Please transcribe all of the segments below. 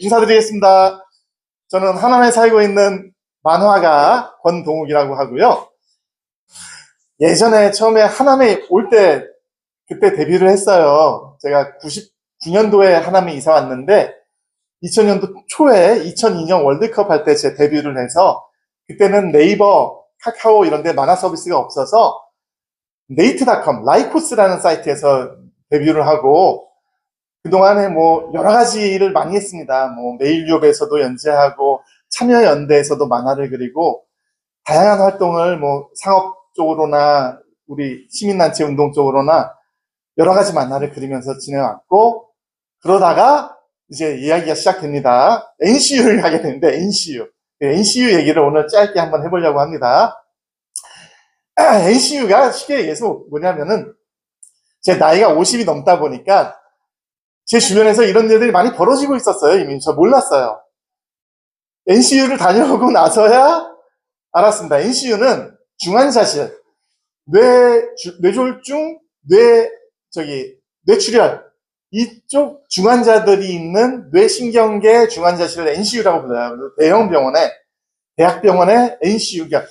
인사드리겠습니다. 저는 하남에 살고 있는 만화가 권동욱이라고 하고요. 예전에 처음에 하남에 올 때 그때 데뷔를 했어요. 제가 99년도에 하남에 이사 왔는데 2000년도 초에 2002년 월드컵 할 때 제 데뷔를 해서 그때는 네이버, 카카오 이런 데 만화 서비스가 없어서 네이트닷컴, 라이코스라는 사이트에서 데뷔를 하고 그동안에 뭐 여러 가지를 많이 했습니다. 뭐 메일유업에서도 연재하고 참여연대에서도 만화를 그리고 다양한 활동을 뭐 상업 쪽으로나 우리 시민단체 운동 쪽으로나 여러 가지 만화를 그리면서 지내왔고 그러다가 이제 이야기가 시작됩니다. NCU를 가게 되는데 NCU. NCU 얘기를 오늘 짧게 한번 해보려고 합니다. NCU가 쉽게 얘기해서 뭐냐면은 제 나이가 50이 넘다 보니까 제 주변에서 이런 일들이 많이 벌어지고 있었어요. 이미 저 몰랐어요. NCU를 다녀오고 나서야 알았습니다. NCU는 중환자실, 뇌졸중, 뇌출혈 이쪽 중환자들이 있는 뇌신경계 중환자실을 NCU라고 불러요. 대형 병원에, 대학병원에 NCU가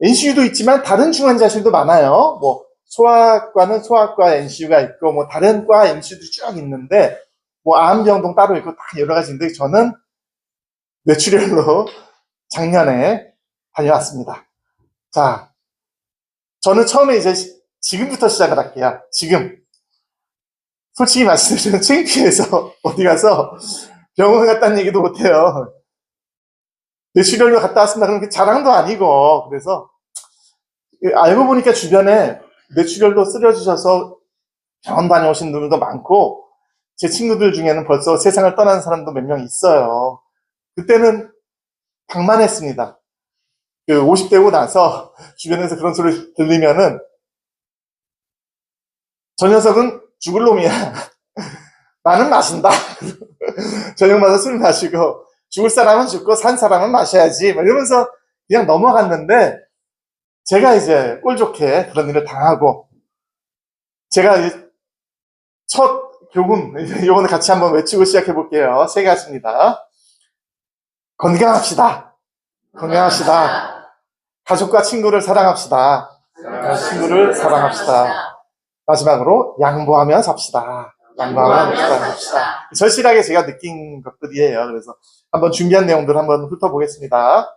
NCU도 있지만 다른 중환자실도 많아요. 뭐 소아과는 소아과 NCU가 있고 뭐 다른 과 NCU도 쭉 있는데 뭐 암병동 따로 있고 다 여러 가지인데 저는 뇌출혈로 작년에 다녀왔습니다. 자, 저는 처음에 이제 지금부터 시작을 할게요. 지금 솔직히 말씀드리면 창피해서 어디 가서 병원 갔다는 얘기도 못해요. 뇌출혈로 갔다 왔습니다. 그럼 그 자랑도 아니고 그래서 알고 보니까 주변에 뇌출혈로 쓰러지셔서 병원 다녀오신 분들도 많고 제 친구들 중에는 벌써 세상을 떠난 사람도 몇 명 있어요. 그때는 방만했습니다. 50대고 나서 주변에서 그런 소리 들리면은 저 녀석은 죽을 놈이야. 나는 마신다. 저녁마다 술 마시고 죽을 사람은 죽고 산 사람은 마셔야지 이러면서 그냥 넘어갔는데 제가 이제 꼴 좋게 그런 일을 당하고 제가 첫 교훈 이번에 같이 한번 외치고 시작해 볼게요. 3가지입니다. 건강합시다. 건강합시다. 가족과 친구를 사랑합시다. 친구를 사랑합시다. 마지막으로 양보하며 삽시다. 양보하며 삽시다. 절실하게 제가 느낀 것들이에요. 그래서 한번 준비한 내용들 한번 훑어보겠습니다.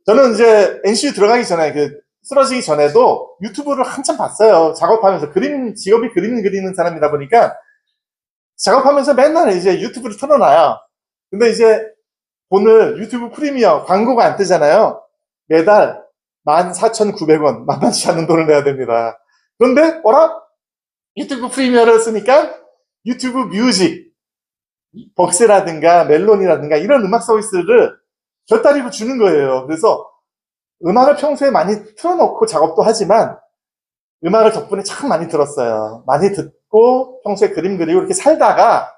저는 이제 NCU 들어가기 전에 쓰러지기 전에도 유튜브를 한참 봤어요. 작업하면서 직업이 그림 그리는 사람이다 보니까 작업하면서 맨날 이제 유튜브를 틀어놔요. 근데 이제 오늘 유튜브 프리미어 광고가 안 뜨잖아요. 매달 14,900원, 만만치 않은 돈을 내야 됩니다. 그런데 유튜브 프리미어를 쓰니까 유튜브 뮤직, 벅스라든가 멜론이라든가 이런 음악 서비스를 곁다리로 주는 거예요. 그래서 음악을 평소에 많이 틀어놓고 작업도 하지만 음악을 덕분에 참 많이 들었어요. 많이 듣고 평소에 그림 그리고 이렇게 살다가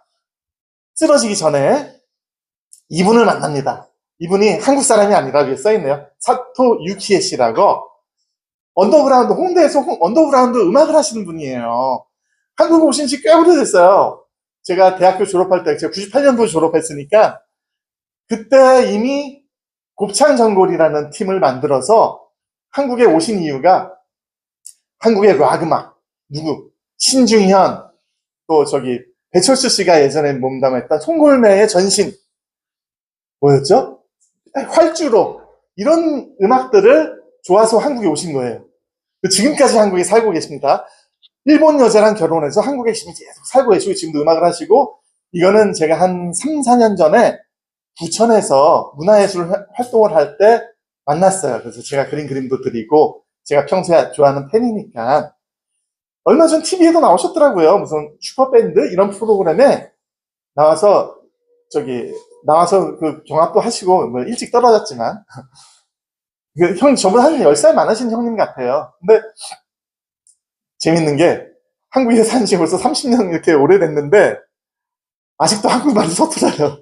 쓰러지기 전에 이분을 만납니다. 이분이 한국 사람이 아니라 위에 써있네요. 사토 유키에 씨라고 언더그라운드, 홍대에서 언더그라운드 음악을 하시는 분이에요. 한국 오신 지 꽤 오래됐어요. 제가 대학교 졸업할 때, 제가 98년도에 졸업했으니까 그때 이미 곱창전골이라는 팀을 만들어서 한국에 오신 이유가 한국의 락 음악, 신중현, 또 배철수 씨가 예전에 몸담았던 송골매의 전신, 뭐였죠? 활주로, 이런 음악들을 좋아서 한국에 오신 거예요. 지금까지 한국에 살고 계십니다. 일본 여자랑 결혼해서 한국에 계속 살고 계시고 지금도 음악을 하시고 이거는 제가 한 3, 4년 전에 부천에서 문화예술 활동을 할 때 만났어요. 그래서 제가 그림도 드리고 제가 평소에 좋아하는 팬이니까 얼마 전 TV에도 나오셨더라고요. 무슨 슈퍼밴드 이런 프로그램에 나와서 그 경합도 하시고 뭐 일찍 떨어졌지만 형 저보다 한 10살 많으신 형님 같아요. 근데 재밌는 게 한국에 산 지 벌써 30년 이렇게 오래됐는데 아직도 한국말이 서툴어요.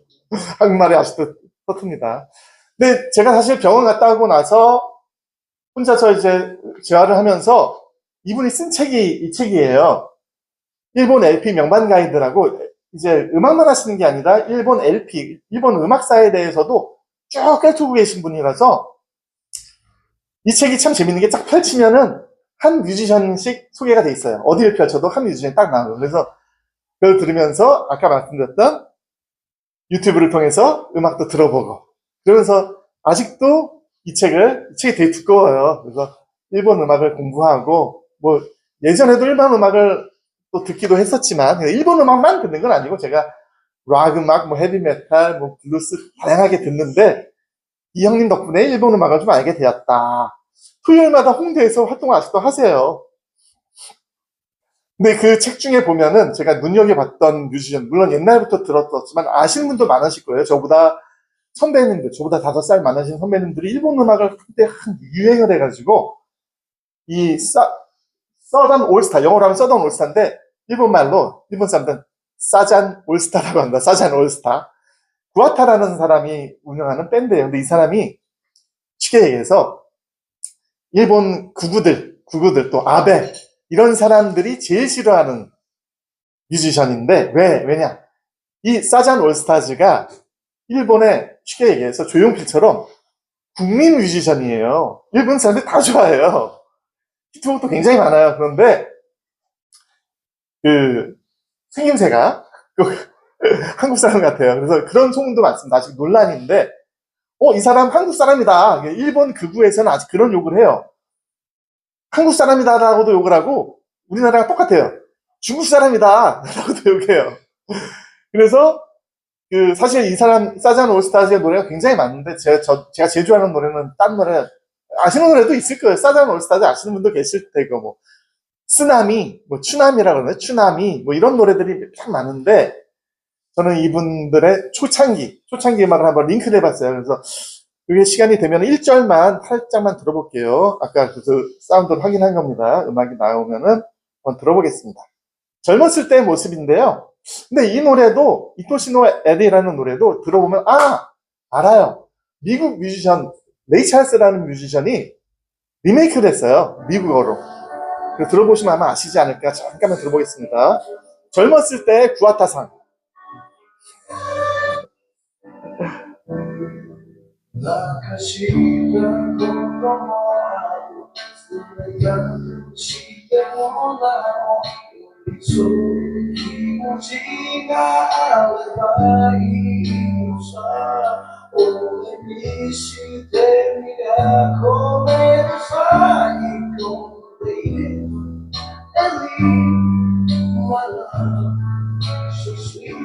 한국말이 아직도 서툽니다. 근데 제가 사실 병원 갔다 오고 나서 혼자서 이제 재활을 하면서 이분이 쓴 책이 이 책이에요. 일본 LP 명반 가이드라고 이제 음악만 하시는 게 아니라 일본 LP, 일본 음악사에 대해서도 쭉 꿰뚫고 계신 분이라서 이 책이 참 재밌는 게 쫙 펼치면은 한 뮤지션씩 소개가 돼 있어요. 어디를 펼쳐도 한 뮤지션이 딱 나와요. 그래서 그걸 들으면서 아까 말씀드렸던 유튜브를 통해서 음악도 들어보고 그러면서 아직도 이 책이 되게 두꺼워요. 그래서 일본 음악을 공부하고 뭐 예전에도 일본 음악을 또 듣기도 했었지만 일본 음악만 듣는 건 아니고 제가 락 음악, 뭐 헤비메탈, 뭐 블루스 다양하게 듣는데 이 형님 덕분에 일본 음악을 좀 알게 되었다. 토요일마다 홍대에서 활동을 아직도 하세요. 근데 그 책 중에 보면은 제가 눈여겨봤던 뮤지션, 물론 옛날부터 들었었지만 아시는 분도 많으실 거예요. 저보다 선배님들, 저보다 5살 많으신 선배님들이 일본 음악을 그때 한 유행을 해가지고 이 서던 올스타, 영어로 하면 서던 올스타인데 일본말로 일본 사람들은 사잔 올스타라고 한다. 사잔 올스타. 구아타라는 사람이 운영하는 밴드예요. 근데 이 사람이 쉽게 얘기해서 일본 구구들 또 아베 이런 사람들이 제일 싫어하는 뮤지션인데 왜냐? 이 사잔 올스타즈가 일본의 쉽게 얘기해서 조용필처럼 국민 뮤지션이에요. 일본 사람들 다 좋아해요. 히트곡도 굉장히 많아요. 그런데 그 생김새가 한국 사람 같아요. 그래서 그런 소문도 많습니다. 아직 논란인데 이 사람 한국 사람이다. 일본 극우에서는 아직 그런 욕을 해요. 한국 사람이다라고도 욕을 하고 우리나라가 똑같아요. 중국 사람이다 라고도 욕해요. 그래서 사실 이 사람 사잔 올스타즈의 노래가 굉장히 많은데 제가 제일 좋아하는 노래는 딴 노래 아시는 노래도 있을 거예요. 사잔 올스타즈 아시는 분도 계실 테고 뭐 쓰나미, 뭐 추나미라고 그러나요? 추나미 뭐 이런 노래들이 참 많은데 저는 이분들의 초창기 음악을 한번 링크를 해봤어요. 그래서 그게 시간이 되면 1절만 살짝만 들어볼게요. 아까 그 사운드를 확인한 겁니다. 음악이 나오면은 한번 들어보겠습니다. 젊었을 때의 모습인데요. 근데 이 노래도 이토시노 에디라는 노래도 들어보면 알아요. 미국 뮤지션 레이 찰스라는 뮤지션이 리메이크를 했어요. 미국어로. 그래서 들어보시면 아마 아시지 않을까. 잠깐만 들어보겠습니다. 젊었을 때의 구아타상. 泣かしたこともあるそれがしてもなお寄り添う気持ちがあればいいのさ俺にしてみりゃごめんさいこれで And leave my love so sweet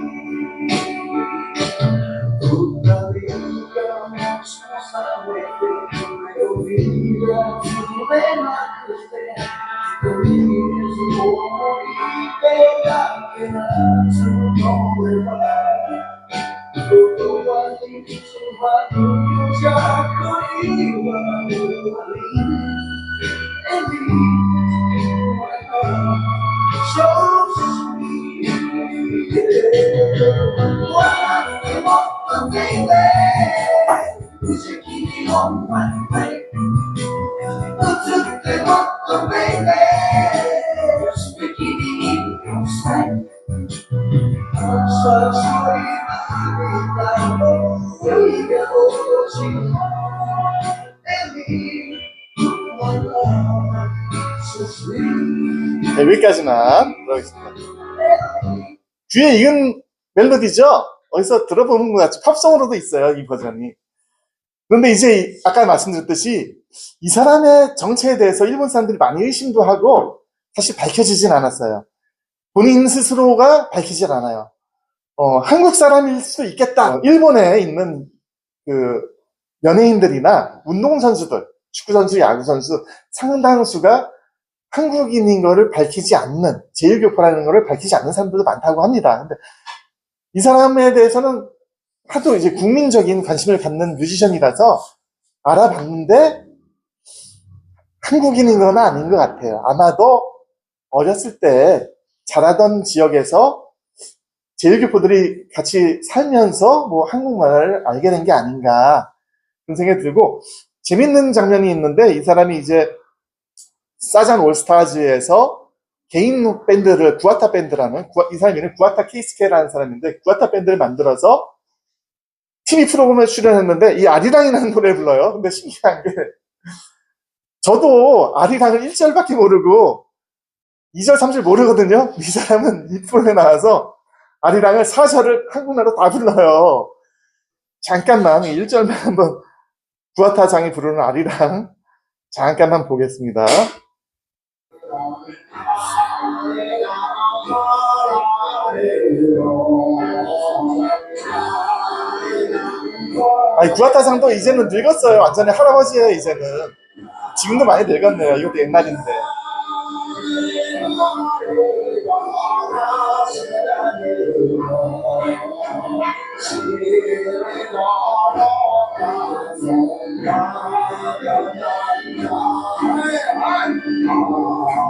네, 여기까지만 들어가겠습니다. 귀에 익은 멜로디죠? 어디서 들어보는 것 같이 팝송으로도 있어요, 이 버전이. 그런데 이제 아까 말씀드렸듯이 이 사람의 정체에 대해서 일본 사람들이 많이 의심도 하고 사실 밝혀지진 않았어요. 본인 스스로가 밝히질 않아요. 한국 사람일 수도 있겠다. 일본에 있는 연예인들이나 운동선수들, 축구선수, 야구선수 상당수가 한국인인 거를 밝히지 않는, 제일교포라는 거를 밝히지 않는 사람들도 많다고 합니다. 근데 이 사람에 대해서는 하도 이제 국민적인 관심을 갖는 뮤지션이라서 알아봤는데 한국인인 건 아닌 것 같아요. 아마도 어렸을 때 자라던 지역에서 제일교포들이 같이 살면서 뭐 한국말을 알게 된 게 아닌가 그런 생각이 들고 재밌는 장면이 있는데 이 사람이 이제 사잔 올스타즈에서 개인 밴드를 구아타 밴드라는 이 사람 이름이 구아타 케이스케라는 사람인데 구아타 밴드를 만들어서 TV 프로그램에 출연했는데 이 아리랑이라는 노래를 불러요. 근데 신기한 게 저도 아리랑을 1절밖에 모르고 2절, 3절 모르거든요. 이 사람은 이 프로에 나와서 아리랑을 4절을 한국말로 다 불러요. 잠깐만 1절만 한번 구아타 장이 부르는 아리랑 잠깐만 보겠습니다. 아니 구아타상도 이제는 늙었어요. 완전히 할아버지예요. 이제는 지금도 많이 늙었네요. 이것도 옛날인데.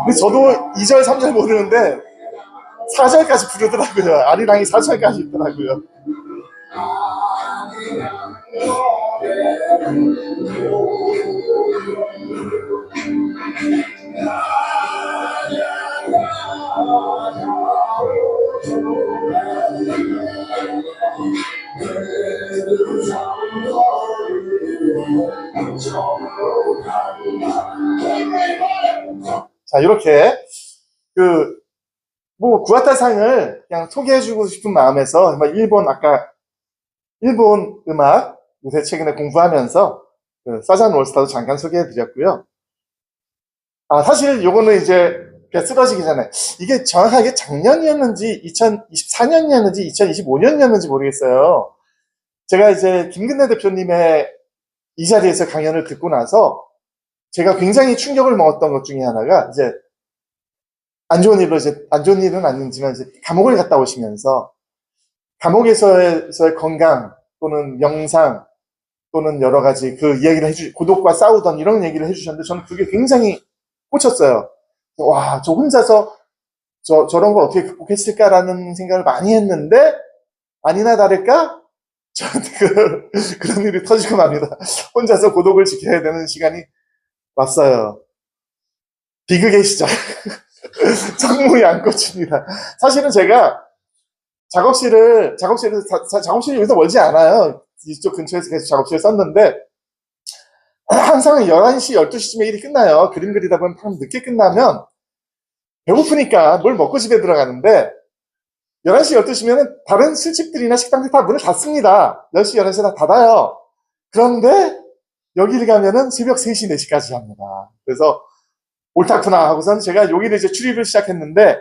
근데 저도 2절, 3절 모르는데 4절까지 부르더라고요. 아리랑이 4절까지 있더라고요. 자, 이렇게 구아타상을 그냥 소개해주고 싶은 마음에서 일본 음악 요새 최근에 공부하면서 사잔 올스타도 잠깐 소개해드렸고요. 사실 요거는 이제 쓰러지기 전에 이게 정확하게 작년이었는지 2024년이었는지 2025년이었는지 모르겠어요. 제가 이제 김근래 대표님의 이 자리에서 강연을 듣고 나서 제가 굉장히 충격을 먹었던 것 중에 하나가 이제 안 좋은 일은 아니지만 이제 감옥을 갔다 오시면서 감옥에서의 건강 또는 명상 또는 여러 가지 이야기를 고독과 싸우던 이런 얘기를 해주셨는데 저는 그게 굉장히 꽂혔어요. 와, 저 혼자서 저런 걸 어떻게 극복했을까라는 생각을 많이 했는데 아니나 다를까 저한테 그런 일이 터지고 맙니다. 혼자서 고독을 지켜야 되는 시간이 왔어요. 비극의 시작. 성무 양꼬치입니다. 사실은 제가 작업실이 여기서 멀지 않아요. 이쪽 근처에서 계속 작업실을 썼는데 항상 11시, 12시쯤에 일이 끝나요. 그림 그리다 보면 밤 늦게 끝나면 배고프니까 뭘 먹고 집에 들어가는데 11시, 12시면 다른 술집들이나 식당들 다 문을 닫습니다. 10시, 11시 다 닫아요. 그런데 여기를 가면은 새벽 3시, 4시까지 합니다. 그래서 옳다구나 하고선 제가 여기를 이제 출입을 시작했는데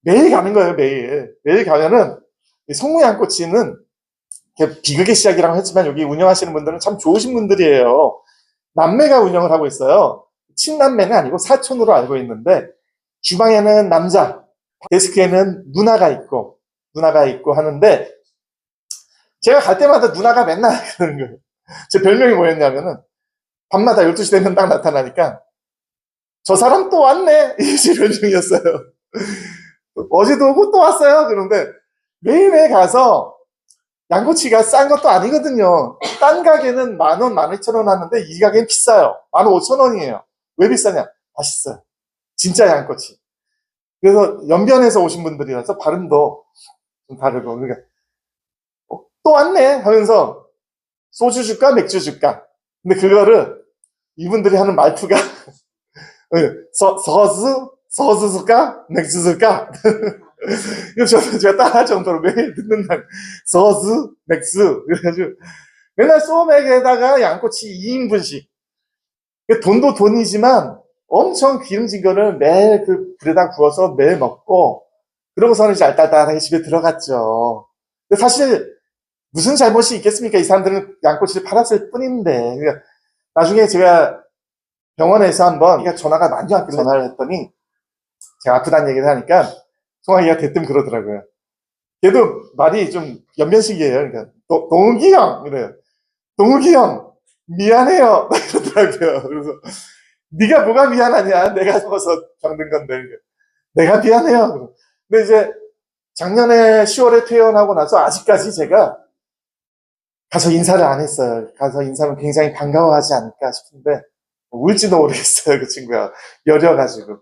매일 가는 거예요, 매일. 매일 가면은 성무양꼬치는 비극의 시작이라고 했지만 여기 운영하시는 분들은 참 좋으신 분들이에요. 남매가 운영을 하고 있어요. 친남매는 아니고 사촌으로 알고 있는데 주방에는 남자, 데스크에는 누나가 있고 하는데 제가 갈 때마다 누나가 맨날 그러는 거예요. 제 별명이 뭐였냐면은 밤마다 12시 되면 딱 나타나니까 저 사람 또 왔네 이게 별명이었어요. 어제도 오고 또 왔어요. 그런데 매일매일 가서 양꼬치가 싼 것도 아니거든요. 딴 가게는 10,000원, 12,000원 하는데 이 가게는 비싸요. 15,000원이에요. 왜 비싸냐? 맛있어요. 진짜 양꼬치. 그래서 연변에서 오신 분들이라서 발음도 좀 다르고 그러니까 또 왔네 하면서 소주 줄까 맥주 줄까. 근데 그거를 이분들이 하는 말투가 서주 줄까 맥주 줄까. 제가 따라할 정도로 매일 듣는 날 서주 맥주 그래가지고 맨날 소맥에다가 양꼬치 2인분씩 돈도 돈이지만 엄청 기름진 거를 매일 불에다 구워서 매일 먹고 그러고서는 이제 알딸딸하게 집에 들어갔죠. 근데 사실 무슨 잘못이 있겠습니까? 이 사람들은 양꼬치를 팔았을 뿐인데 그러니까 나중에 제가 병원에서 한번 전화가 많이 왔길래 전화를 했더니 제가 아프다는 얘기를 하니까 송하기가 대뜸 그러더라고요. 걔도 말이 좀 연변식이에요. 그러니까 동욱이 형 그래요. 동욱이 형 미안해요 그러더라고요. 그래서 네가 뭐가 미안하냐? 내가 먹어서 병든 건데 내가 미안해요. 근데 이제 작년에 10월에 퇴원하고 나서 아직까지 제가 가서 인사를 안 했어요. 가서 인사하면 굉장히 반가워하지 않을까 싶은데 울지도 모르겠어요. 그 친구야 여려가지고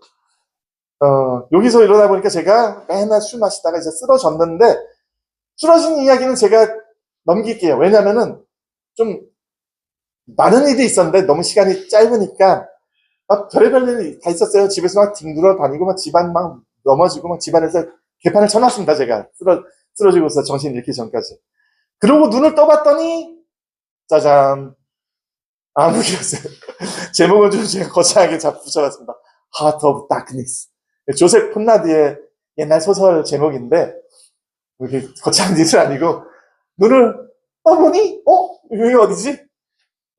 여기서 이러다 보니까 제가 맨날 술 마시다가 이제 쓰러졌는데, 쓰러진 이야기는 제가 넘길게요. 왜냐면은 좀 많은 일이 있었는데 너무 시간이 짧으니까 막 별의별 일이 다 있었어요. 집에서 막 뒹굴어 다니고 막 집안 막 넘어지고 막 집안에서 개판을 쳐놨습니다. 제가 쓰러지고서 정신 잃기 전까지. 그러고 눈을 떠봤더니 짜잔, 암흑이었어요. 제목은 좀 제가 거창하게 붙여봤습니다. Heart of Darkness. 조셉 콘라드의 옛날 소설 제목인데 이렇게 거창한 일은 아니고 눈을 떠보니 여기 어디지?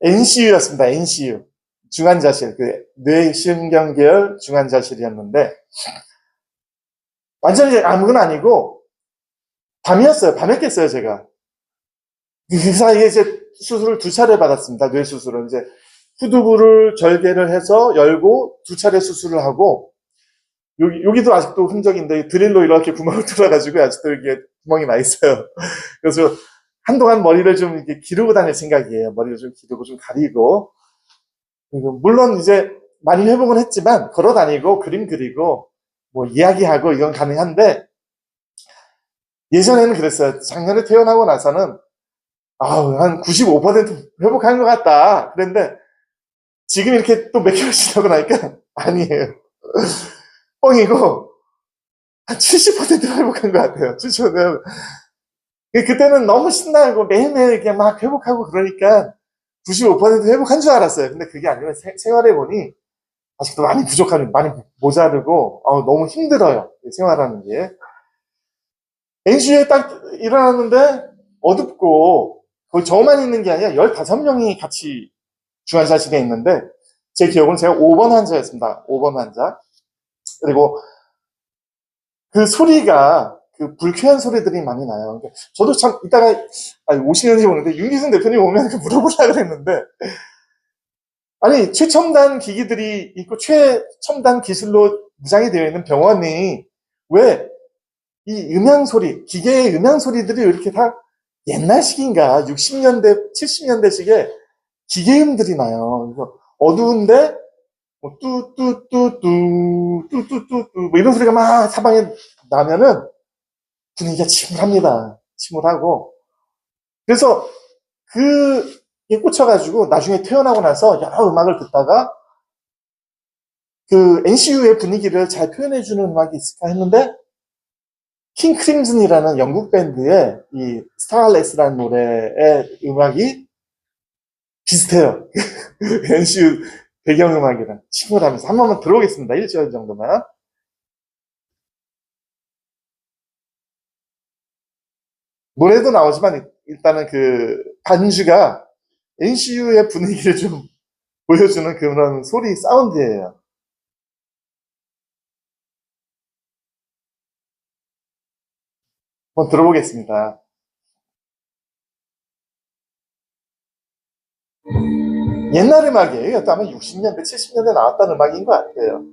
NCU였습니다. NCU. 중환자실, 뇌신경 계열 중환자실이었는데 완전히 아무건 아니고 밤이었어요. 밤에 깼어요, 제가. 그 사이에 이제 수술을 2차례 받았습니다. 뇌 수술을 이제 후두부를 절개를 해서 열고 2차례 수술을 하고 여기도 아직도 흔적인데 드릴로 이렇게 구멍을 뚫어가지고 아직도 이게 구멍이 나 있어요. 그래서 한동안 머리를 좀 이렇게 기르고 다닐 생각이에요. 머리를 좀 기르고 좀 가리고. 물론 이제 많이 회복은 했지만 걸어 다니고 그림 그리고 뭐 이야기하고 이건 가능한데 예전에는 그랬어요. 작년에 퇴원하고 나서는 한 95% 회복한 것 같다. 그런데 지금 이렇게 또 몇 개월 지나고 나니까 아니에요. 뻥이고 한 70% 회복한 것 같아요. 70%. 그때는 너무 신나고 매일매일 그냥 막 회복하고 그러니까 95% 회복한 줄 알았어요. 근데 그게 아니라 생활해보니 아직도 많이 부족하니 많이 모자르고 너무 힘들어요. 생활하는 게. NCU에 딱 일어났는데 어둡고 거의 저만 있는 게 아니라 15명이 같이 중환자실에 있는데 제 기억은 제가 5번 환자였습니다. 5번 환자. 그리고 그 소리가 불쾌한 소리들이 많이 나요. 저도 참 이따가 오시는 지 오는데 윤기승 대표님 오면 물어보려고 그랬는데 아니 최첨단 기기들이 있고 최첨단 기술로 무장이 되어 있는 병원이 왜 이 음향 소리, 기계의 음향 소리들이 왜 이렇게 다 옛날식인가 60년대, 70년대식의 기계음들이 나요. 그래서 어두운데 뭐 뚜뚜뚜뚜 뭐 이런 소리가 막 사방에 나면은 분위기가 침울합니다. 침울하고. 그래서 그게 꽂혀가지고 나중에 퇴원하고 나서 여러 음악을 듣다가 NCU의 분위기를 잘 표현해주는 음악이 있을까 했는데 킹 크림슨이라는 영국 밴드의 이 스타일레스라는 노래의 음악이 비슷해요. NCU 배경음악이랑 침울하면서 한 번만 들어보겠습니다. 1절 정도만. 노래도 나오지만 일단은 반주가 NCU의 분위기를 좀 보여주는 그런 소리 사운드예요. 한번 들어보겠습니다. 옛날 음악이에요. 아마 60년대, 70년대 나왔던 음악인 것 같아요.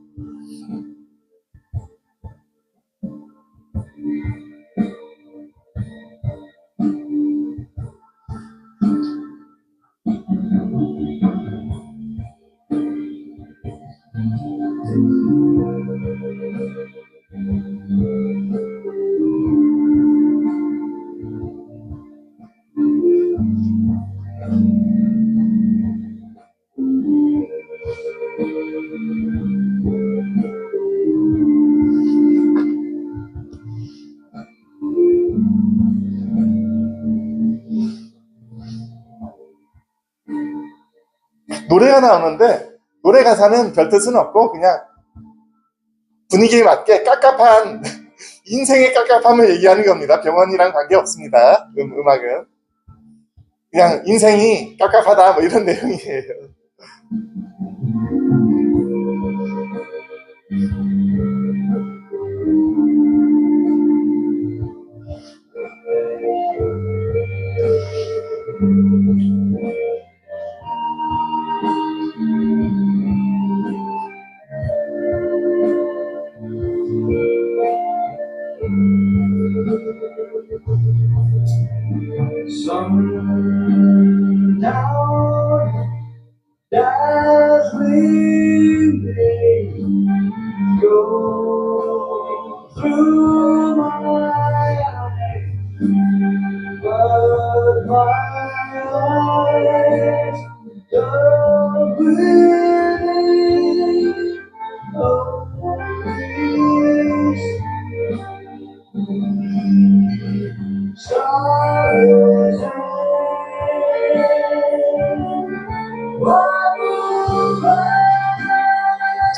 노래가 나오는데 노래 가사는 별 뜻은 없고 그냥 분위기에 맞게 깝깝한 인생의 깝깝함을 얘기하는 겁니다. 병원이랑 관계없습니다. 음악은 그냥 인생이 깝깝하다 뭐 이런 내용이에요.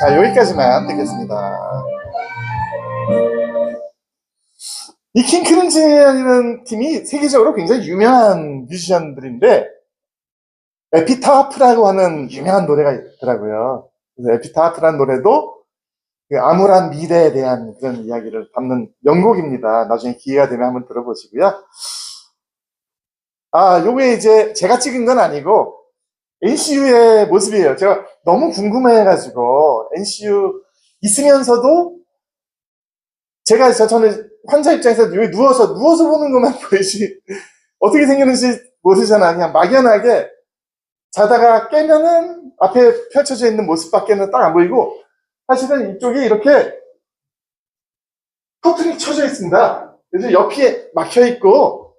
자, 여기까지만 듣겠습니다. 이 킹크림즈라는 팀이 세계적으로 굉장히 유명한 뮤지션들인데, 에피타프라고 하는 유명한 노래가 있더라고요. 그래서 에피타프라는 노래도 그 암울한 미래에 대한 그런 이야기를 담는 명곡입니다. 나중에 기회가 되면 한번 들어보시고요. 아, 요게 이제 제가 찍은 건 아니고 NCU의 모습이에요. 제가 너무 궁금해가지고 NCU 있으면서도 저는 환자 입장에서 여기 누워서 보는 것만 보이지 어떻게 생겼는지 모르잖아. 그냥 막연하게 자다가 깨면은 앞에 펼쳐져 있는 모습밖에는 딱 안 보이고, 사실은 이쪽이 이렇게 커튼이 쳐져 있습니다. 그래서 옆이 막혀 있고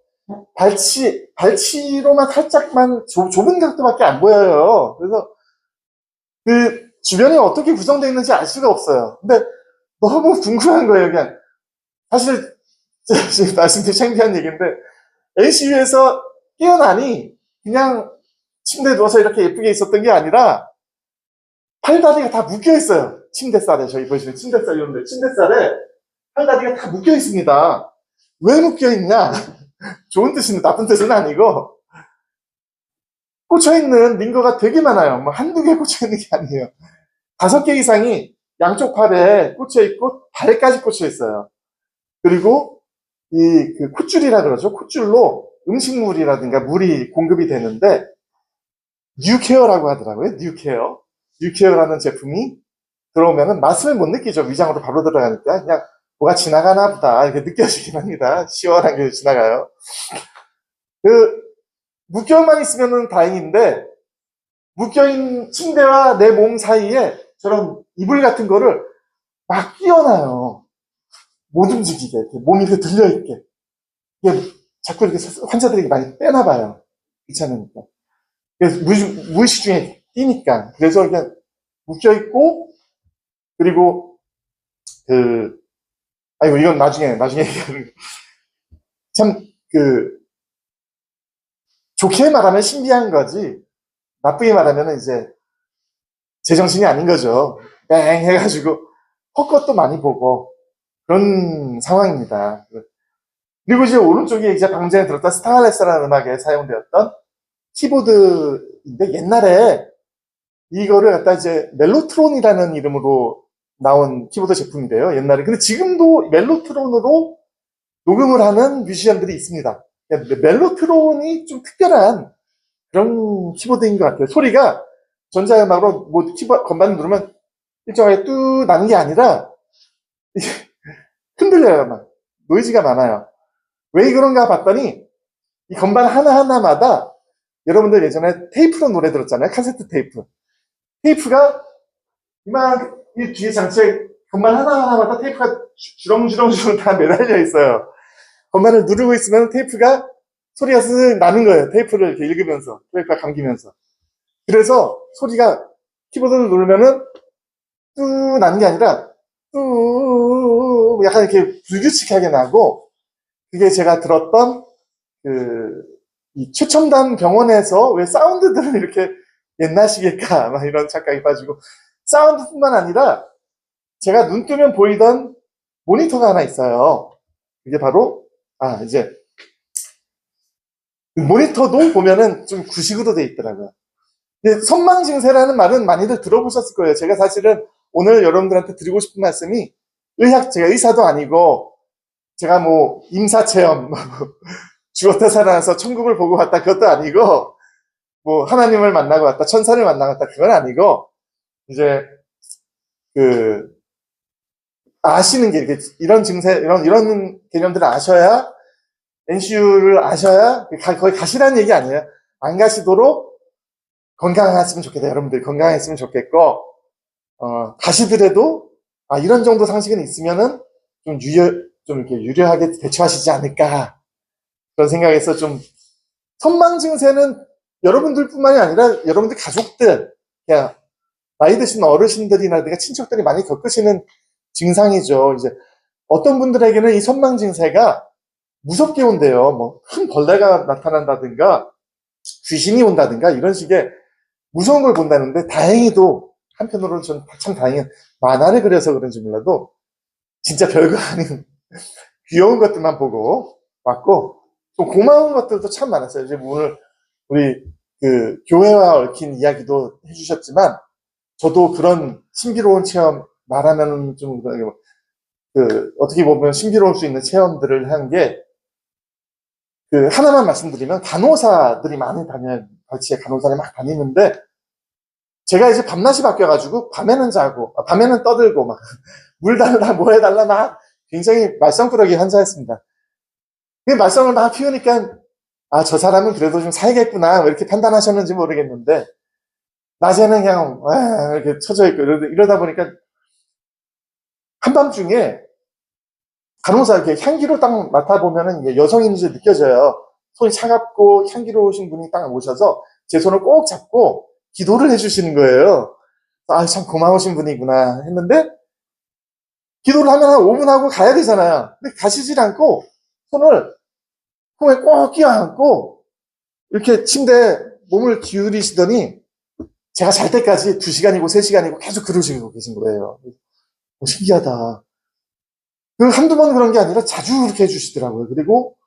발치로만 살짝만 좁은 각도밖에 안 보여요. 그래서 그 주변이 어떻게 구성되어 있는지 알 수가 없어요. 근데 너무 궁금한 거예요. 그냥 사실 지금 말씀드린 창피한 얘기인데 NCU에서 깨어나니 그냥 침대에 누워서 이렇게 예쁘게 있었던 게 아니라 팔다리가 다 묶여 있어요. 침대살에. 저희 보시면 침대살 이런데 침대살에 팔다리가 다 묶여 있습니다. 왜 묶여 있냐? 좋은 뜻은 나쁜 뜻은 아니고 꽂혀 있는 링거가 되게 많아요. 뭐 한두 개 꽂혀 있는 게 아니에요. 5개 이상이 양쪽 팔에 꽂혀 있고 발에까지 꽂혀 있어요. 그리고 그 콧줄이라 그러죠. 콧줄로 음식물이라든가 물이 공급이 되는데 뉴케어라고 하더라고요. 뉴케어라는 제품이 들어오면은 맛을 못 느끼죠. 위장으로 바로 들어가니까 그냥 뭐가 지나가나 보다 이렇게 느껴지긴 합니다. 시원한 게 지나가요. 그 6개월만 있으면은 다행인데 묶여있는 침대와 내 몸 사이에 저런 이불 같은 거를 막 끼워놔요. 못 움직이게 이렇게 몸이 이렇게 들려있게. 이게 자꾸 이렇게 환자들이 많이 빼나봐요. 귀찮으니까. 그래서 무의식 중에 끼니까. 그래서 그냥 묶여있고, 그리고 아이고 이건 나중에 얘기하는 참 좋게 말하면 신비한 거지 나쁘게 말하면 이제 제정신이 아닌 거죠. 뺑 해가지고 헛것도 많이 보고 그런 상황입니다. 그리고 이제 오른쪽에 이제 방금 전에 들었던 스타일레스라는 음악에 사용되었던 키보드인데 옛날에 이거를 갖다 이제 멜로트론이라는 이름으로 나온 키보드 제품인데요. 옛날에. 근데 지금도 멜로트론으로 녹음을 하는 뮤지션들이 있습니다. 멜로트론이 좀 특별한 그런 키보드인 것 같아요. 소리가 전자음악으로 뭐 건반을 누르면 일정하게 뚜 나는 게 아니라 흔들려요. 막 노이즈가 많아요. 왜 그런가 봤더니 이 건반 하나하나마다 여러분들 예전에 테이프로 노래 들었잖아요. 카세트 테이프. 테이프가 이 뒤에 장치에 건반 하나하나마다 테이프가 주렁주렁 다 매달려 있어요. 건반을 누르고 있으면 테이프가 소리가 쓱 나는 거예요. 테이프를 이렇게 읽으면서, 테이프가 감기면서. 그래서 소리가 키보드를 누르면은 뚜 나는 게 아니라 뚜 약간 이렇게 불규칙하게 나고, 그게 제가 들었던 이 최첨단 병원에서 왜 사운드들은 이렇게 옛날식일까 막 이런 착각이 빠지고, 사운드뿐만 아니라 제가 눈 뜨면 보이던 모니터가 하나 있어요. 이게 바로 이제 모니터도 보면은 좀 구식으로 돼 있더라고요. 선망증세라는 말은 많이들 들어보셨을 거예요. 제가 사실은 오늘 여러분들한테 드리고 싶은 말씀이 제가 의사도 아니고 제가 뭐 임사체험 죽었다 살아나서 천국을 보고 왔다 그것도 아니고 뭐 하나님을 만나고 왔다 천사를 만나고 왔다 그건 아니고 이제 아시는 게 이렇게 이런 증세 이런 개념들을 아셔야 NCU를 아셔야 거기 가시라는 얘기 아니에요. 안 가시도록 건강했으면 좋겠다. 여러분들 건강했으면 좋겠고 가시더라도 이런 정도 상식은 있으면은 좀 이렇게 유려하게 대처하시지 않을까 그런 생각에서 좀 선망 증세는 여러분들뿐만이 아니라 여러분들 가족들 그냥 나이 드신 어르신들이나 친척들이 많이 겪으시는 증상이죠. 이제 어떤 분들에게는 이 선망 증세가 무섭게 온대요. 뭐 큰 벌레가 나타난다든가 귀신이 온다든가 이런 식의 무서운 걸 본다는데 다행히도 한편으로는 전 참 다행히 만화를 그려서 그런지 몰라도 진짜 별거 아닌 귀여운 것들만 보고 왔고, 또 고마운 것들도 참 많았어요. 이제 오늘 우리 그 교회와 얽힌 이야기도 해주셨지만, 저도 그런 신비로운 체험, 말하면 좀 어떻게 보면 신비로울 수 있는 체험들을 한 게, 그 하나만 말씀드리면 간호사들이 많이 다녀요. 발치에 간호사를 막 다니는데, 제가 이제 밤낮이 바뀌어가지고 밤에는 자고 밤에는 떠들고 막 물 달라 뭐 해달라 막 굉장히 말썽꾸러기 환자였습니다. 그 말썽을 막 피우니까 아, 저 사람은 그래도 좀 살겠구나 왜 이렇게 판단하셨는지 모르겠는데, 낮에는 그냥 이렇게 쳐져 있고 이러다 보니까 한밤중에 간호사 이렇게 향기로 딱 맡아보면은 여성인지 느껴져요. 손이 차갑고 향기로우신 분이 딱 오셔서 제 손을 꼭 잡고 기도를 해주시는 거예요. 아, 참 고마우신 분이구나 했는데, 기도를 하면 한 5분 하고 가야 되잖아요. 근데 가시질 않고 손을 코에 꼭 끼워안고 이렇게 침대에 몸을 기울이시더니 제가 잘 때까지 2시간이고 3시간이고 계속 그러시고 계신 거예요. 신기하다. 그 한두 번 그런 게 아니라 자주 그렇게 해주시더라고요. 그리고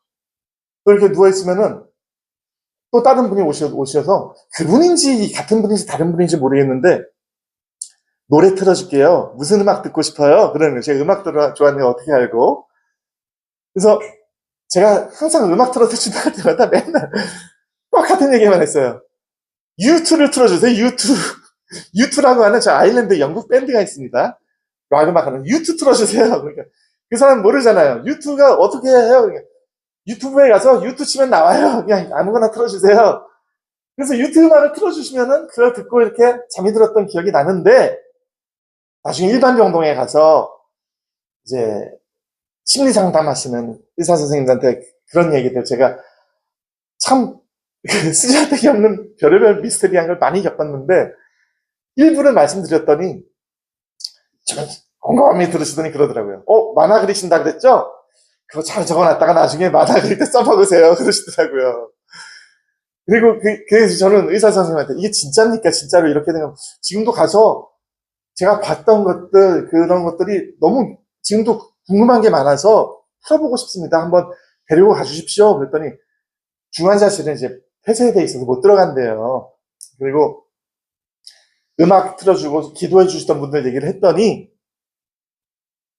또 이렇게 누워있으면은 또 다른 분이 오셔서 그분인지 같은 분인지 다른 분인지 모르겠는데, 노래 틀어줄게요. 무슨 음악 듣고 싶어요? 그러는 거예요. 제가 음악 좋아하는 거 어떻게 알고. 그래서 제가 항상 음악 틀어주신다 할 때마다 맨날 똑같은 얘기만 했어요. U2를 틀어주세요. U2. U2라고 하는 저 아일랜드 영국 밴드가 있습니다. 락 음악하는 U2 틀어주세요. 그러니까 그 사람 모르잖아요. U2가 어떻게 해요? 그러니까 유튜브에 가서 U2 치면 나와요. 그냥 아무거나 틀어주세요. 그래서 U2 음악을 틀어주시면은 그걸 듣고 이렇게 잠이 들었던 기억이 나는데, 나중에 일반 병동에 가서 이제 심리 상담하시는 의사 선생님들한테 그런 얘기들 제가 참 쓰잘데기 없는 별의별 미스터리한 걸 많이 겪었는데, 일부를 말씀드렸더니 좀 곰곰이 들으시더니 그러더라고요. 만화 그리신다 그랬죠? 그거 잘 적어놨다가 나중에 만화 그릴 때 써먹으세요. 그러시더라고요. 그리고 그래서 저는 의사 선생님한테 이게 진짜입니까? 진짜로 이렇게 되면 지금도 가서 제가 봤던 것들, 그런 것들이 너무 지금도 궁금한 게 많아서 풀어보고 싶습니다. 한번 데리고 가주십시오. 그랬더니 중환자실은 이제 폐쇄돼 있어서 못 들어간대요. 그리고 음악 틀어주고 기도해 주시던 분들 얘기를 했더니,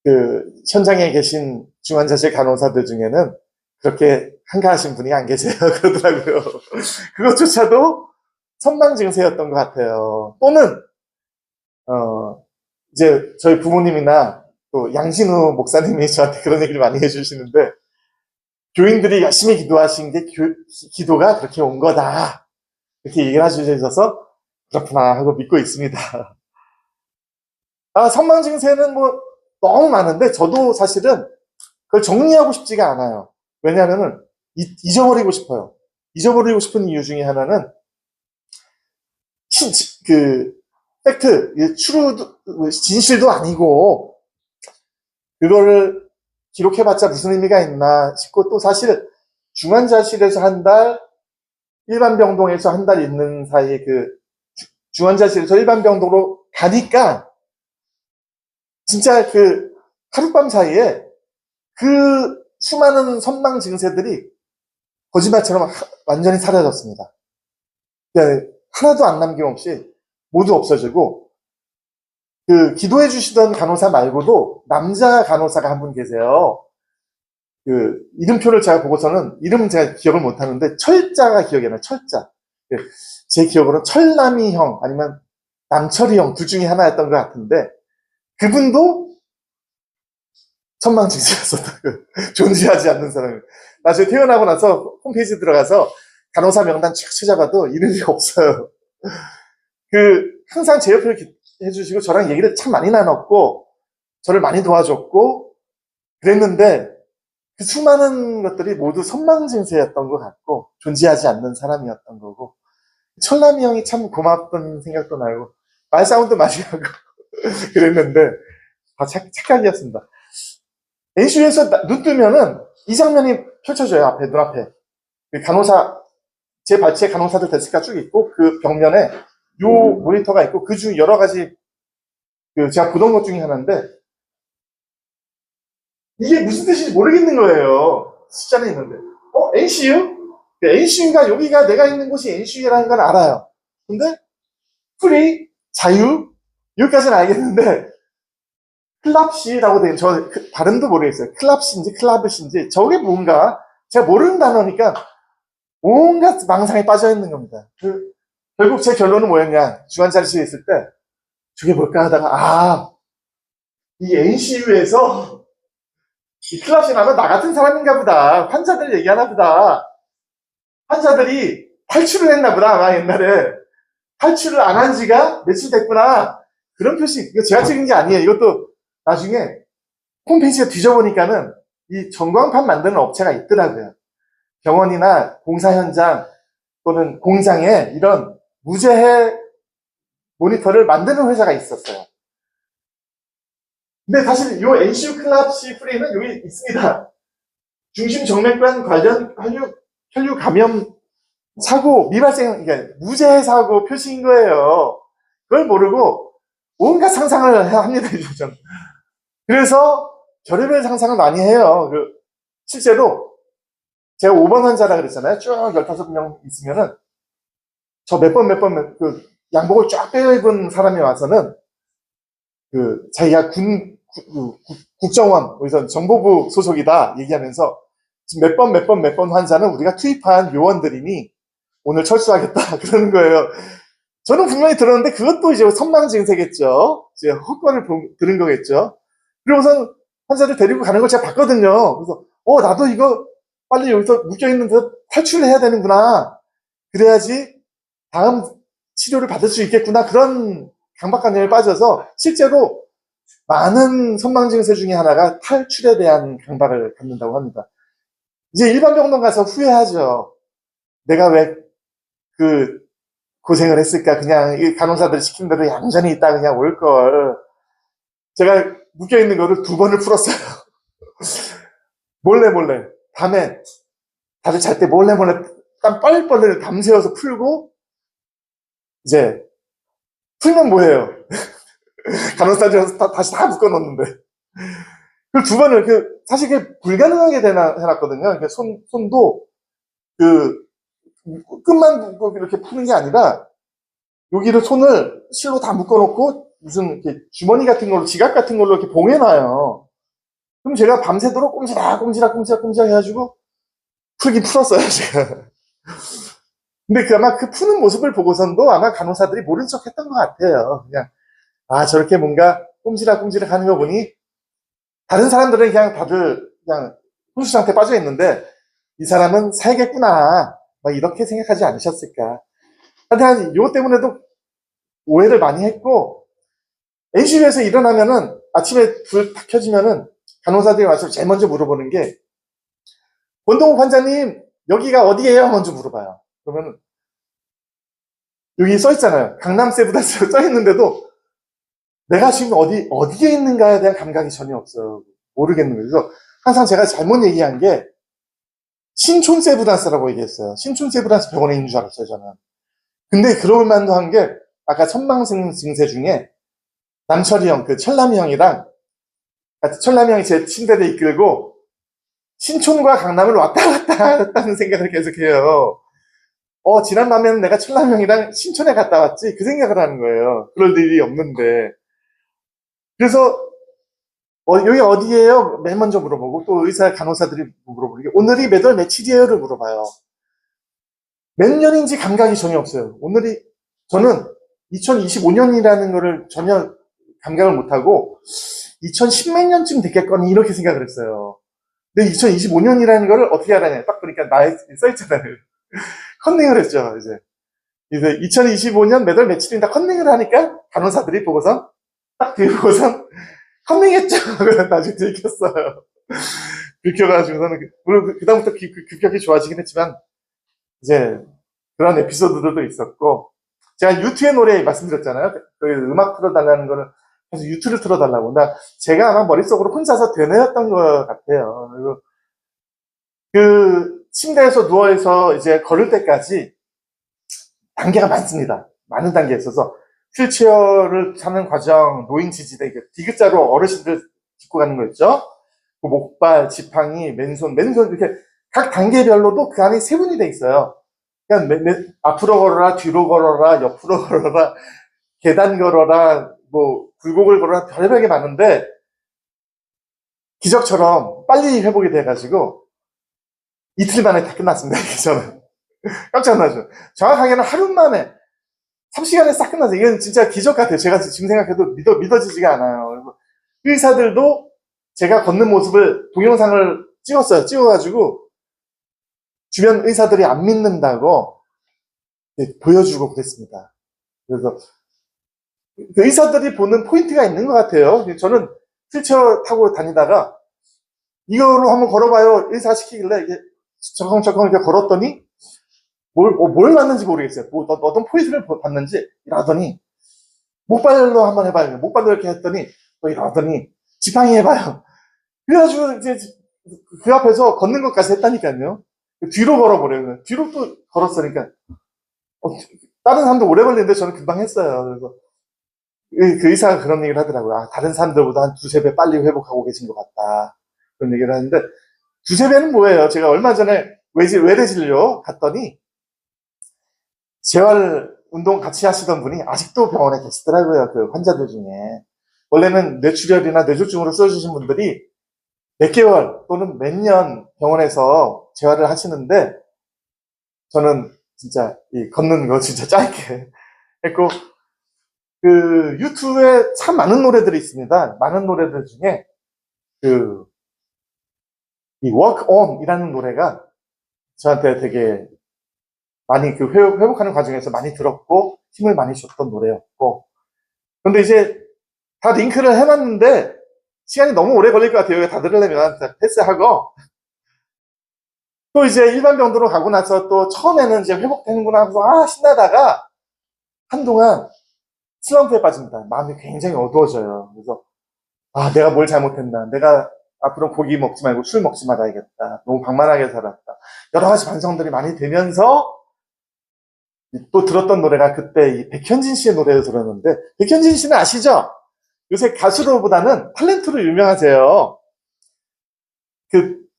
그 현장에 계신 중환자실 간호사들 중에는 그렇게 한가하신 분이 안 계세요. 그러더라고요. 그것조차도 선망 증세였던 것 같아요. 또는 이제 저희 부모님이나 또 양신우 목사님이 저한테 그런 얘기를 많이 해주시는데, 교인들이 열심히 기도하신 게 기도가 그렇게 온 거다, 이렇게 얘기를 해주셔서 그렇구나 하고 믿고 있습니다. 선망 증세는 뭐 너무 많은데 저도 사실은 그걸 정리하고 싶지가 않아요. 왜냐하면은 잊어버리고 싶어요. 잊어버리고 싶은 이유 중에 하나는 그 팩트, 진실도 아니고 그거를 기록해봤자 무슨 의미가 있나 싶고, 또 사실 중환자실에서 한 달, 일반 병동에서 한 달 있는 사이에 그 중환자실에서 일반 병동으로 가니까 진짜 그 하룻밤 사이에 그 수많은 선망 증세들이 거짓말처럼 완전히 사라졌습니다. 그러니까 하나도 안 남김없이 모두 없어지고, 그 기도해 주시던 간호사 말고도 남자 간호사가 한 분 계세요. 그 이름표를 제가 보고서는 이름 제가 기억을 못 하는데 철자가 기억이 나요. 철자. 제 기억으로는 철남이 형 아니면 남철이 형 둘 중에 하나였던 것 같은데, 그분도 천망증세였었다고. 존재하지 않는 사람이. 나중에 퇴원하고 나서 홈페이지 들어가서 간호사 명단 쭉 찾아봐도 이름이 없어요. 항상 제 옆에 해주시고 저랑 얘기를 참 많이 나눴고 저를 많이 도와줬고 그랬는데, 그 수많은 것들이 모두 선망증세였던 것 같고 존재하지 않는 사람이었던 거고, 철남이 형이 참 고맙던 생각도 나고 말싸움도 많이 하고 그랬는데 다 착각이었습니다. NCU에서 눈 뜨면은 이 장면이 펼쳐져요. 눈앞에. 간호사, 제 발치에 간호사들 데스크가 쭉 있고 그 벽면에 요 모니터가 있고 그 중 여러 가지 제가 보던 것 중에 하나인데, 이게 무슨 뜻인지 모르겠는 거예요. 숫자는 있는데. NCU? NCU가 여기가 내가 있는 곳이 NCU라는 건 알아요. 근데, 프리, 자유, 여기까지는 알겠는데, 클랍시라고 된, 발음도 모르겠어요. 클랍시인지 클라브시인지, 저게 뭔가, 제가 모르는 단어니까, 온갖 망상에 빠져 있는 겁니다. 결국 제 결론은 뭐였냐, 주간자리실에 있을 때, 저게 뭘까 하다가, 이 NCU에서, 이 클랍시는 아마 나 같은 사람인가 보다. 환자들 얘기하나 보다. 환자들이 탈출을 했나 보다. 아마 옛날에. 탈출을 안 한 지가 며칠 됐구나. 그런 표시, 이거 제가 찍은 게 아니에요. 이것도 나중에 홈페이지에 뒤져보니까는 이 전광판 만드는 업체가 있더라고요. 병원이나 공사 현장 또는 공장에 이런 무제해 모니터를 만드는 회사가 있었어요. 근데 사실 이 NCU 클랍시 프리는 여기 있습니다. 중심 정맥관 관련 혈류 감염 사고 미발생, 그러니까 무제해 사고 표시인 거예요. 그걸 모르고 온갖 상상을 합니다. 저는. 그래서 별의별 상상을 많이 해요. 실제로 제가 5번 환자라 그랬잖아요. 쭉 15명 있으면은 저 몇 번 양복을 쫙 빼어 입은 사람이 와서는 자기가 국정원, 거기서 정보부 소속이다 얘기하면서 지금 몇 번 환자는 우리가 투입한 요원들이니 오늘 철수하겠다 그러는 거예요. 저는 분명히 들었는데 그것도 이제 선망 증세겠죠. 이제 헛거를 들은 거겠죠. 그러고선 환자들 데리고 가는 걸 제가 봤거든요. 그래서 나도 이거 빨리 여기서 묶여있는 데 탈출해야 되는구나. 그래야지 다음 치료를 받을 수 있겠구나. 그런 강박관념에 빠져서 실제로 많은 선망 증세 중에 하나가 탈출에 대한 강박을 갖는다고 합니다. 이제 일반 병동 가서 후회하죠. 내가 왜 고생을 했을까. 그냥 간호사들 시킨 대로 얌전히 있다 그냥 올걸. 제가 묶여있는 거를 2번을 풀었어요. 몰래. 밤에 다들 잘 때 몰래 땀 뻘뻘 밤새워서 풀고, 이제 풀면 뭐해요? 간호사들 다시 다 묶어놓는데. 그 2번을 사실 그게 불가능하게 해놨거든요. 손도 끝만 묶고 이렇게 푸는 게 아니라 여기를 손을 실로 다 묶어놓고 무슨 이렇게 주머니 같은 걸로, 지갑 같은 걸로 이렇게 봉해놔요. 그럼 제가 밤새도록 꼼지락 해가지고 풀긴 풀었어요, 제가. 근데 아마 그 푸는 모습을 보고선도 아마 간호사들이 모른 척 했던 것 같아요. 그냥, 저렇게 뭔가 꼼지락 하는 거 보니, 다른 사람들은 그냥 다들 그냥 혼수 상태에 빠져 있는데, 이 사람은 살겠구나. 막 이렇게 생각하지 않으셨을까. 하여튼, 이거 때문에도 오해를 많이 했고, NCU에서 일어나면은, 아침에 불 딱 켜지면은, 간호사들이 와서 제일 먼저 물어보는 게, 권동욱 환자님, 여기가 어디예요? 먼저 물어봐요. 그러면, 여기 써있잖아요. 강남 세브다스로 써있는데도, 내가 지금 어디에 있는가에 대한 감각이 전혀 없어요. 모르겠는 거예요. 그래서, 항상 제가 잘못 얘기한 게, 신촌 세브다스라고 얘기했어요. 신촌 세브다스 병원에 있는 줄 알았어요, 저는. 근데 그럴 만도 한 게, 아까 선망 증세 중에, 남철이 형, 철남이 형이랑, 철남이 형이 제 침대를 이끌고, 신촌과 강남을 왔다 갔다 했다는 생각을 계속해요. 지난 밤에는 내가 철남이 형이랑 신촌에 갔다 왔지? 그 생각을 하는 거예요. 그럴 일이 없는데. 그래서, 여기 어디예요? 맨 먼저 물어보고, 또 의사, 간호사들이 물어보고, 오늘이 몇 월 며칠이에요를 물어봐요. 몇 년인지 감각이 전혀 없어요. 저는 2025년이라는 거를 전혀 감각을 못하고, 2010몇 년쯤 됐겠거니, 이렇게 생각을 했어요. 근데 2025년이라는 거를 어떻게 알아냐. 딱 보니까 나에 써있잖아요. 컨닝을 했죠, 이제. 2025년 몇 월 며칠인가 컨닝을 하니까 간호사들이 보고서, 딱 들고선, 컨닝했죠. 나중에 들켰어요. 들켜가지고서는, 물론 그다음부터 급격히 좋아지긴 했지만, 이제, 그런 에피소드들도 있었고, 제가 유튜의 노래 말씀드렸잖아요. 음악 틀어달라는 거를, 그래서 유튜를 틀어달라고. 제가 아마 머릿속으로 혼자서 되뇌었던 것 같아요. 그리고 침대에서 누워서 이제 걸을 때까지 단계가 많습니다. 많은 단계에 있어서 휠체어를 타는 과정, 노인 지지대, 디귿자로 어르신들 짚고 가는 거 있죠? 그 목발, 지팡이, 맨손 이렇게 각 단계별로도 그 안에 세분이 돼 있어요. 그냥 앞으로 걸어라, 뒤로 걸어라, 옆으로 걸어라, 계단 걸어라, 뭐 굴곡을 걸어라, 별의별 게 많은데 기적처럼 빨리 회복이 돼가지고 이틀 만에 다 끝났습니다. 저는 깜짝 놀라죠. 정확하게는 하루 만에 3시간에 싹 끝났어요. 이건 진짜 기적 같아요. 제가 지금 생각해도 믿어지지가 않아요. 그래서 의사들도 제가 걷는 모습을 동영상을 찍었어요. 찍어가지고 주변 의사들이 안 믿는다고 보여주고 그랬습니다. 그래서 그 의사들이 보는 포인트가 있는 것 같아요. 저는 휠체어 타고 다니다가 이거로 한번 걸어봐요. 의사 시키길래 이게 철컹철컹 이렇게 걸었더니 뭘 봤는지 모르겠어요. 어떤 포인트를 봤는지 이러더니 목발로 한번 해봐요. 목발로 이렇게 했더니 또 이러더니 지팡이 해봐요. 그래가지고 이제 그 앞에서 걷는 것까지 했다니까요. 뒤로 걸어버려요. 뒤로 또 걸었으니까 다른 사람도 오래 걸리는데 저는 금방 했어요. 그래서 그 의사가 그런 얘기를 하더라고요. 아, 다른 사람들보다 한 두세 배 빨리 회복하고 계신 것 같다. 그런 얘기를 하는데 두세 배는 뭐예요? 제가 얼마 전에 외래진료 갔더니 재활 운동 같이 하시던 분이 아직도 병원에 계시더라고요. 그 환자들 중에. 원래는 뇌출혈이나 뇌졸중으로 써주신 분들이 몇 개월 또는 몇 년 병원에서 재활을 하시는데 저는 진짜 이 걷는 거 진짜 짧게 했고 그 유튜브에 참 많은 노래들이 있습니다. 많은 노래들 중에 이 Walk On 이라는 노래가 저한테 되게 많이 그 회복하는 과정에서 많이 들었고 힘을 많이 줬던 노래였고 그런데 이제 다 링크를 해놨는데 시간이 너무 오래 걸릴 것 같아요. 다 들으려면 패스하고 또 이제 일반 병도로 가고 나서 또 처음에는 이제 회복되는구나 하면서 신나다가 한동안 슬럼프에 빠집니다. 마음이 굉장히 어두워져요. 그래서 내가 뭘 잘못했나. 내가 앞으로 고기 먹지 말고 술 먹지 말아야겠다. 너무 방만하게 살았다. 여러 가지 반성들이 많이 되면서 또 들었던 노래가 그때 이 백현진 씨의 노래를 들었는데 백현진 씨는 아시죠? 요새 가수로보다는 탤런트로 유명하세요.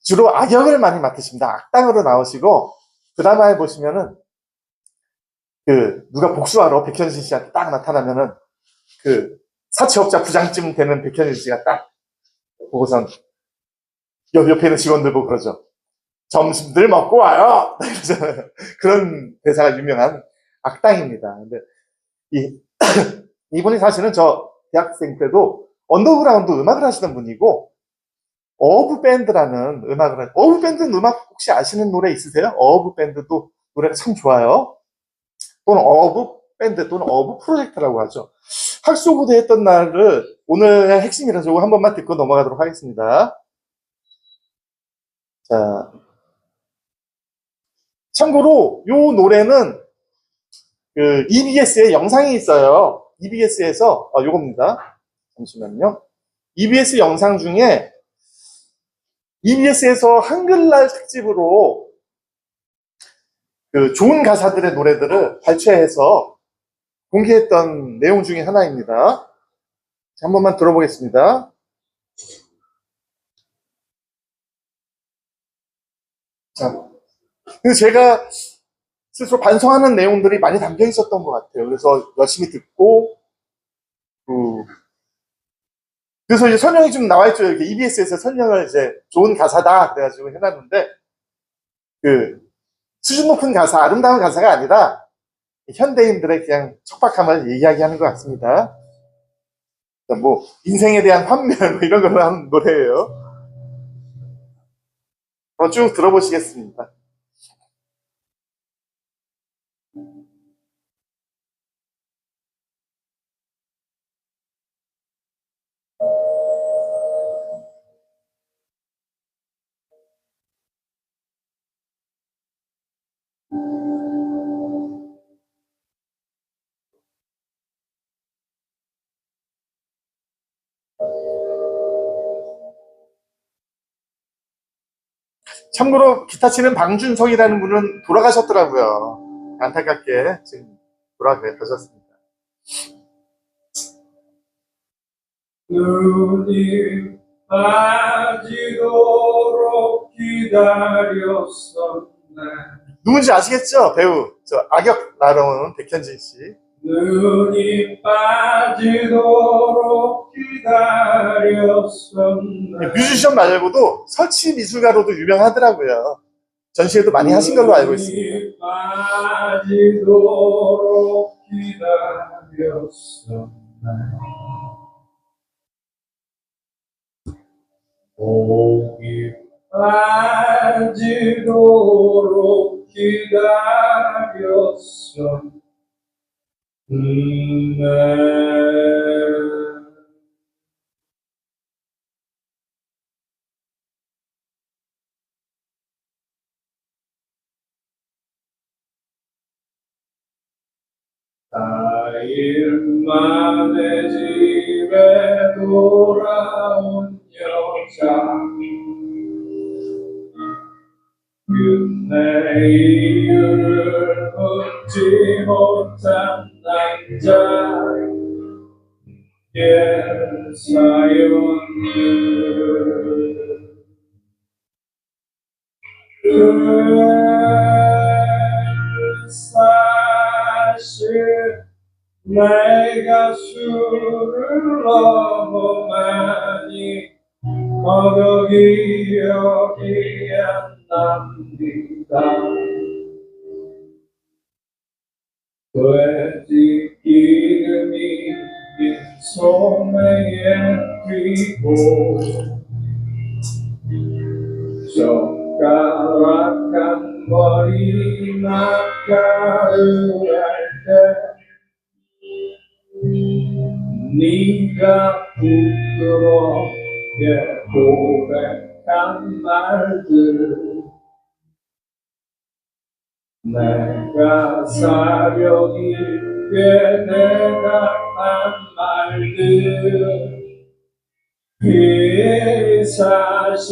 주로 악역을 많이 맡으십니다. 악당으로 나오시고 드라마에 보시면은 누가 복수하러 백현진 씨한테 딱 나타나면은 사채업자 부장쯤 되는 백현진 씨가 딱 보고선 옆에 있는 직원들 보고 그러죠. 점심들 먹고 와요. 그런 대사가 유명한 악당입니다. 근데 이분이 사실은 저 대학생 때도 언더그라운드 음악을 하시던 분이고 어부밴드라는 어부밴드 음악 혹시 아시는 노래 있으세요? 어부밴드도 노래가 참 좋아요. 또는 어부밴드 또는 어부 프로젝트라고 하죠. 학수고대 했던 날을 오늘의 핵심이라서 한 번만 듣고 넘어가도록 하겠습니다. 자, 참고로 이 노래는 EBS에 영상이 있어요. EBS에서 요겁니다. 잠시만요. EBS 영상 중에 EBS에서 한글날 특집으로 좋은 가사들의 노래들을 발췌해서 공개했던 내용 중에 하나입니다. 한 번만 들어보겠습니다. 자, 제가 스스로 반성하는 내용들이 많이 담겨 있었던 것 같아요. 그래서 열심히 듣고, 그래서 이제 설명이 좀 나와있죠. 이렇게 EBS에서 설명을 이제 좋은 가사다. 그래가지고 해놨는데, 수준 높은 가사, 아름다운 가사가 아니라, 현대인들의 그냥 척박함을 이야기하는 것 같습니다. 뭐, 인생에 대한 환멸, 뭐 이런 걸로 하는 노래예요. 쭉 들어보시겠습니다. 참고로 기타 치는 방준성이라는 분은 돌아가셨더라고요. 안타깝게 지금 돌아가셨습니다. 눈이 빠지도록 기다렸었네. 누군지 아시겠죠? 배우 저 악역 나라오는 백현진 씨. 눈이 빠지도록 기다렸었네. 뮤지션 말고도 설치 미술가로도 유명하더라고요. 전시회도 많이 하신 걸로 알고 있습니다. 눈이 빠지도록 기다렸었네. 목이 빠지도록 기다렸었네. 나일 만에 집에 돌아온 여자, 끝내 이유를 묻지 못한 남자, 사실 내가 술을 너무 많이 먹어 기억이 안 납니다. 돼지 기름이 빈소매에 튀고 젓가락한 머리 막가루할 때 네가 부끄럽게 고백한 말들, 내가 사려 깊게 내가 한 말들, 이 사실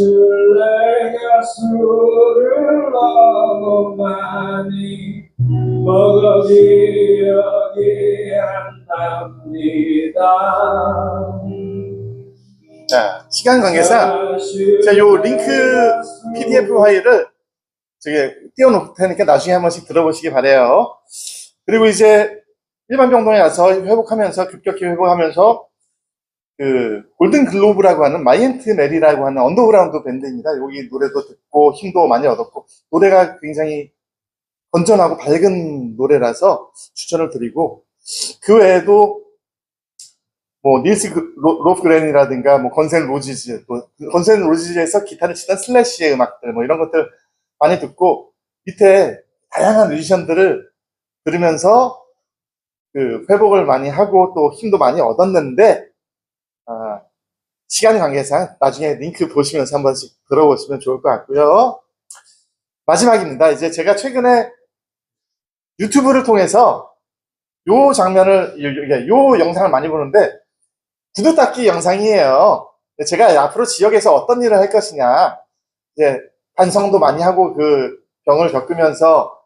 내가 술을 너무 많이 먹어 기억이 안 납니다. 자, 시간 관계상 제가 요 링크 PDF 파일을 저기 띄워놓을 테니까 나중에 한 번씩 들어보시기 바래요. 그리고 이제 일반 병동에 가서 회복하면서 급격히 회복하면서 그 골든 글로브라고 하는 마이앤트 메리라고 하는 언더그라운드 밴드입니다. 여기 노래도 듣고 힘도 많이 얻었고 노래가 굉장히 건전하고 밝은 노래라서 추천을 드리고, 그 외에도 뭐 닐스 로프그렌이라든가 뭐 건센 로지즈, 뭐 건센 로지즈에서 기타를 치던 슬래시의 음악들 뭐 이런 것들 많이 듣고 밑에 다양한 뮤지션들을 들으면서 그 회복을 많이 하고 또 힘도 많이 얻었는데, 시간 관계상 나중에 링크 보시면서 한 번씩 들어보시면 좋을 것 같고요. 마지막입니다. 이제 제가 최근에 유튜브를 통해서 요 장면을, 요 영상을 많이 보는데 구두 닦기 영상이에요. 제가 앞으로 지역에서 어떤 일을 할 것이냐, 이제 반성도 많이 하고 그 병을 겪으면서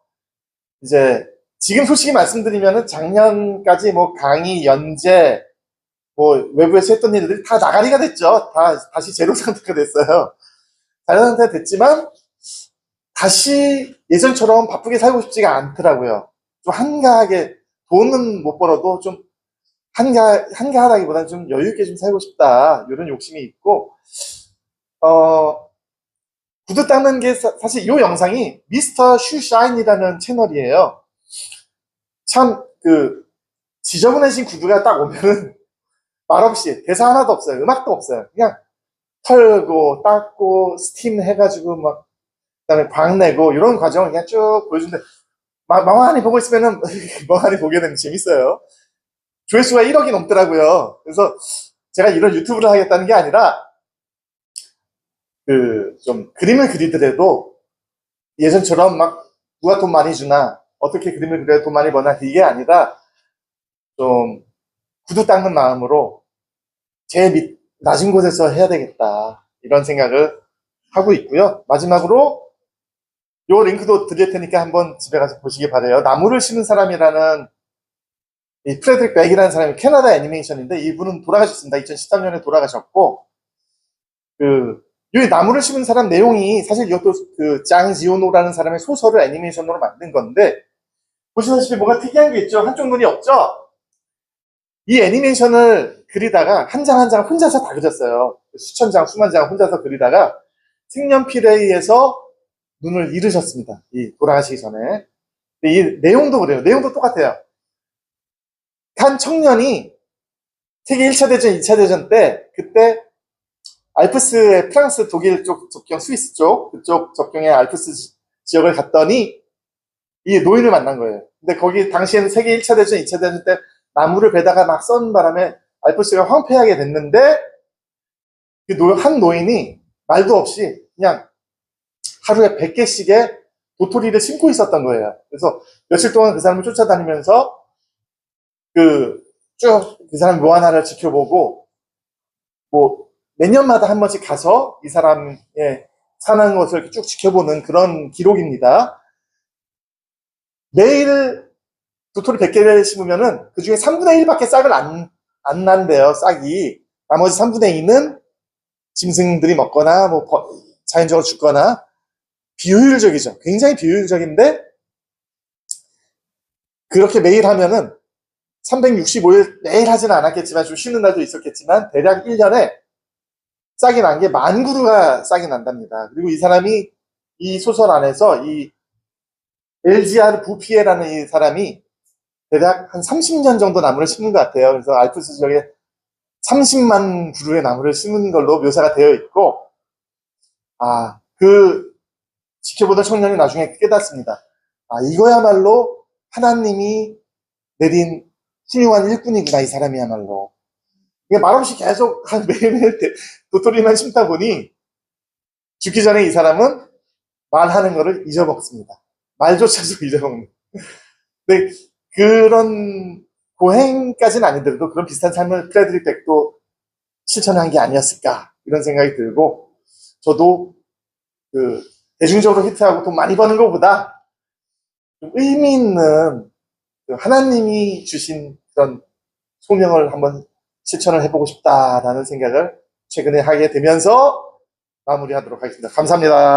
이제 지금 솔직히 말씀드리면은 작년까지 뭐 강의, 연재, 뭐 외부에서 했던 일들이 다 나가리가 됐죠. 다시 제로 상태가 됐어요. 제로 상태가 됐지만 다시 예전처럼 바쁘게 살고 싶지가 않더라고요. 좀 한가하게, 돈은 못 벌어도 좀 한가하다기보다는 좀 여유있게 좀 살고 싶다, 이런 욕심이 있고, 구두 닦는 게 사실 이 영상이 미스터 슈샤인이라는 채널이에요. 참 지저분해진 구두가 딱 오면은 말없이 대사 하나도 없어요. 음악도 없어요. 그냥 털고 닦고 스팀 해가지고 막 그다음에 광내고 이런 과정을 그냥 쭉 보여주는데 멍하니 보고 있으면은 멍하니 보게 되면 재밌어요. 조회수가 1억이 넘더라고요. 그래서 제가 이런 유튜브를 하겠다는 게 아니라 좀 그림을 그리더라도 예전처럼 막 누가 돈 많이 주나, 어떻게 그림을 그려야 돈 많이 버나, 이게 아니라 좀 구두 닦는 마음으로 제일 낮은 곳에서 해야 되겠다, 이런 생각을 하고 있고요. 마지막으로 요 링크도 드릴 테니까 한번 집에 가서 보시기 바래요. 나무를 심는 사람이라는 이 프레드릭 백이라는 사람이 캐나다 애니메이션인데 이분은 돌아가셨습니다. 2013년에 돌아가셨고 이 나무를 심은 사람 내용이 사실 이것도 짱지오노라는 사람의 소설을 애니메이션으로 만든 건데 보시다시피 뭔가 특이한 게 있죠. 한쪽 눈이 없죠. 이 애니메이션을 그리다가 한 장 한 장 혼자서 다 그렸어요. 수천 장, 수만 장 혼자서 그리다가 색연필에 의해서 눈을 잃으셨습니다. 이 돌아가시기 전에. 이 내용도 그래요. 내용도 똑같아요. 한 청년이 세계 1차 대전, 2차 대전 때 그때 알프스의 프랑스, 독일 쪽 접경, 스위스 쪽 그쪽 접경의 알프스 지역을 갔더니 이 노인을 만난 거예요. 근데 거기 당시에는 세계 1차 대전, 2차 대전 때 나무를 베다가 막 쏜 바람에 알프스가 황폐하게 됐는데 한 노인이 말도 없이 그냥 하루에 100개씩의 도토리를 심고 있었던 거예요. 그래서 며칠 동안 그 사람을 쫓아다니면서 쭉 그 사람 뭐 하나를 지켜보고 몇 년마다 한 번씩 가서 이 사람의 사는 것을 쭉 지켜보는 그런 기록입니다. 매일 도토리 100개를 심으면은 그 중에 3분의 1밖에 싹을 안 난대요, 싹이. 나머지 3분의 2는 짐승들이 먹거나, 자연적으로 죽거나, 비효율적이죠. 굉장히 비효율적인데, 그렇게 매일 하면은 365일 매일 하지는 않았겠지만, 좀 쉬는 날도 있었겠지만, 대략 1년에 싹이 난 게 10,000그루가 싹이 난답니다. 그리고 이 사람이 이 소설 안에서 이 LGR 부피에라는 이 사람이 대략 한 30년 정도 나무를 심는 것 같아요. 그래서 알프스 지역에 30만 그루의 나무를 심은 걸로 묘사가 되어 있고, 지켜보던 청년이 나중에 깨닫습니다. 이거야말로 하나님이 내린 훌륭한 일꾼이구나, 이 사람이야말로. 말없이 계속 매일매일 도토리만 심다 보니 죽기 전에 이 사람은 말하는 거를 잊어먹습니다. 말조차도 잊어먹는. 근데 그런 고행까지는 아니더라도 그런 비슷한 삶을 프레드릭 백도 실천한 게 아니었을까 이런 생각이 들고 저도 대중적으로 히트하고 돈 많이 버는 것보다 좀 의미 있는 하나님이 주신 그런 소명을 한번 실천을 해보고 싶다라는 생각을 최근에 하게 되면서 마무리하도록 하겠습니다. 감사합니다.